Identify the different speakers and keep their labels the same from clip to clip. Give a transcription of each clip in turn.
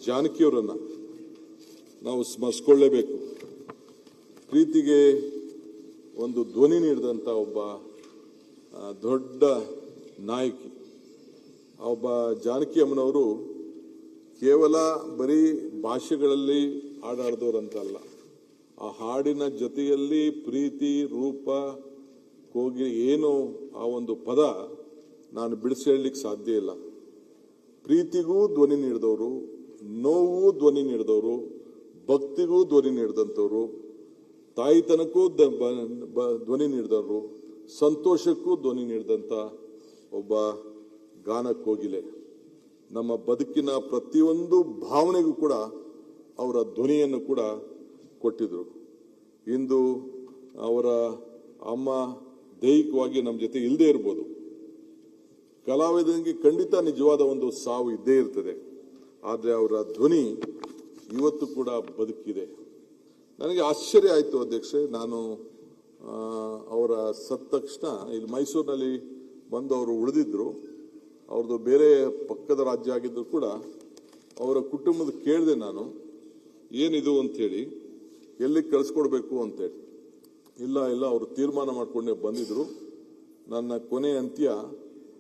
Speaker 1: ಜಾನಕಿಯವರನ್ನ ನಾವು ಸ್ಮರಿಸಿಕೊಳ್ಳಲೇಬೇಕು. ಪ್ರೀತಿಗೆ ಒಂದು ಧ್ವನಿ ನೀಡಿದಂಥ ಒಬ್ಬ ದೊಡ್ಡ ನಾಯಕಿ. ಒಬ್ಬ ಜಾನಕಿ ಅಮ್ಮನವರು ಕೇವಲ ಬರೀ ಭಾಷೆಗಳಲ್ಲಿ ಹಾಡಾಡ್ದವ್ರಂತಲ್ಲ, ಆ ಹಾಡಿನ ಜೊತೆಯಲ್ಲಿ ಪ್ರೀತಿ ರೂಪ ಹೋಗಿ ಏನು ಆ ಒಂದು ಪದ ನಾನು ಬಿಡಿಸಿ ಹೇಳಲಿಕ್ಕೆ ಸಾಧ್ಯ ಇಲ್ಲ. ಪ್ರೀತಿಗೂ ಧ್ವನಿ ನೀಡಿದವರು, ನೋವು ಧ್ವನಿ ನೀಡಿದವರು, ಭಕ್ತಿಗೂ ಧ್ವನಿ ನೀಡಿದಂಥವ್ರು, ತಾಯಿತನಕ್ಕೂ ಧ್ವನಿ ನೀಡಿದವರು, ಸಂತೋಷಕ್ಕೂ ಧ್ವನಿ ನೀಡಿದಂಥ ಒಬ್ಬ ಗಾನಕೋಗಿಲೆ. ನಮ್ಮ ಬದುಕಿನ ಪ್ರತಿಯೊಂದು ಭಾವನೆಗೂ ಕೂಡ ಅವರ ಧ್ವನಿಯನ್ನು ಕೂಡ ಕೊಟ್ಟಿದ್ರು. ಇಂದು ಅವರ ಅಮ್ಮ ದೈಹಿಕವಾಗಿ ನಮ್ಮ ಜೊತೆ ಇಲ್ಲದೆ ಇರ್ಬೋದು, ಕಲಾವಿದನಿಗೆ ಖಂಡಿತ ನಿಜವಾದ ಒಂದು ಸಾವು ಇದ್ದೇ ಇರ್ತದೆ. ಆದರೆ ಅವರ ಧ್ವನಿ ಇವತ್ತು ಕೂಡ ಬದುಕಿದೆ. ನನಗೆ ಆಶ್ಚರ್ಯ ಆಯಿತು ಅಧ್ಯಕ್ಷೆ, ನಾನು ಅವರ ಸತ್ತ ತಕ್ಷಣ ಇಲ್ಲಿ ಮೈಸೂರಿನಲ್ಲಿ ಬಂದು ಅವರು ಉಳಿದಿದ್ರು. ಅವ್ರದ್ದು ಬೇರೆ ಪಕ್ಕದ ರಾಜ್ಯ ಆಗಿದ್ರು ಕೂಡ ಅವರ ಕುಟುಂಬದ ಕೇಳಿದೆ ನಾನು, ಏನಿದು ಅಂಥೇಳಿ, ಎಲ್ಲಿ ಕಳಿಸ್ಕೊಡ್ಬೇಕು ಅಂತೇಳಿ. ಇಲ್ಲ ಅವರು ತೀರ್ಮಾನ ಮಾಡಿಕೊಂಡೇ ಬಂದಿದ್ರು, ನನ್ನ ಕೊನೆ ಅಂತ್ಯ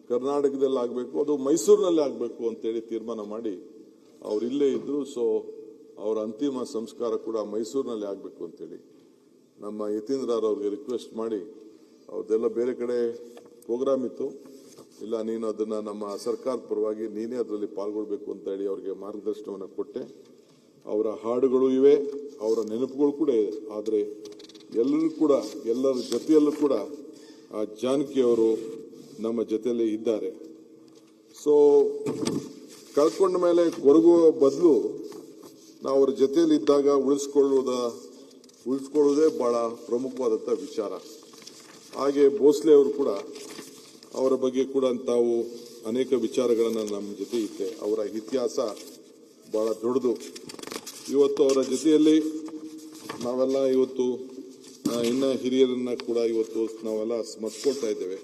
Speaker 1: ಕರ್ನಾಟಕದಲ್ಲಿ ಆಗಬೇಕು, ಅದು ಮೈಸೂರಿನಲ್ಲಿ ಆಗಬೇಕು ಅಂತೇಳಿ ತೀರ್ಮಾನ ಮಾಡಿ ಅವ್ರು ಇಲ್ಲೇ ಇದ್ರು. ಸೊ ಅವರ ಅಂತಿಮ ಸಂಸ್ಕಾರ ಕೂಡ ಮೈಸೂರಿನಲ್ಲಿ ಆಗಬೇಕು ಅಂತೇಳಿ ನಮ್ಮ ಯತೀಂದ್ರ ಅವ್ರಿಗೆ ರಿಕ್ವೆಸ್ಟ್ ಮಾಡಿ, ಅವ್ರದ್ದೆಲ್ಲ ಬೇರೆ ಕಡೆ ಪ್ರೋಗ್ರಾಮ್ ಇತ್ತು, ಇಲ್ಲ ನೀನು ಅದನ್ನು ನಮ್ಮ ಸರ್ಕಾರದ ಪರವಾಗಿ ನೀನೇ ಅದರಲ್ಲಿ ಪಾಲ್ಗೊಳ್ಬೇಕು ಅಂತ ಹೇಳಿ ಅವ್ರಿಗೆ ಮಾರ್ಗದರ್ಶನವನ್ನು ಕೊಟ್ಟೆ. ಅವರ ಹಾಡುಗಳು ಇವೆ, ಅವರ ನೆನಪುಗಳು ಕೂಡ ಇದೆ. ಆದರೆ ಎಲ್ಲರ ಜೊತೆಯಲ್ಲೂ ಕೂಡ ಆ ಜಾನಕಿಯವರು ನಮ್ಮ ಜೊತೆಯಲ್ಲೇ ಇದ್ದಾರೆ. ಸೊ ಕಳ್ಕೊಂಡ ಮೇಲೆ ಕೊರಗುವ ಬದಲು ನಾವು ಅವರ ಜೊತೆಯಲ್ಲಿ ಇದ್ದಾಗ ಉಳಿಸ್ಕೊಳ್ಳುವುದೇ ಬಹಳ ಪ್ರಮುಖವಾದಂಥ ವಿಚಾರ. ಹಾಗೆ ಭೋಸ್ಲೆ ಅವರು ಕೂಡ, ಅವರ ಬಗ್ಗೆ ಕೂಡ ತಾವು ಅನೇಕ ವಿಚಾರಗಳನ್ನು ನಮ್ಮ ಜೊತೆ ಇತ್ತೆ. ಅವರ ಇತಿಹಾಸ ಬಹಳ ದೊಡ್ಡದು. ಇವತ್ತು ಅವರ ಜೊತೆಯಲ್ಲಿ ನಾವೆಲ್ಲ ಇವತ್ತು ಇನ್ನ ಹಿರಿಯರನ್ನ ಕೂಡ ಇವತ್ತು ನಾವೆಲ್ಲ ಸ್ಮರಿಸ್ಕೊಳ್ತಾ ಇದ್ದೇವೆ.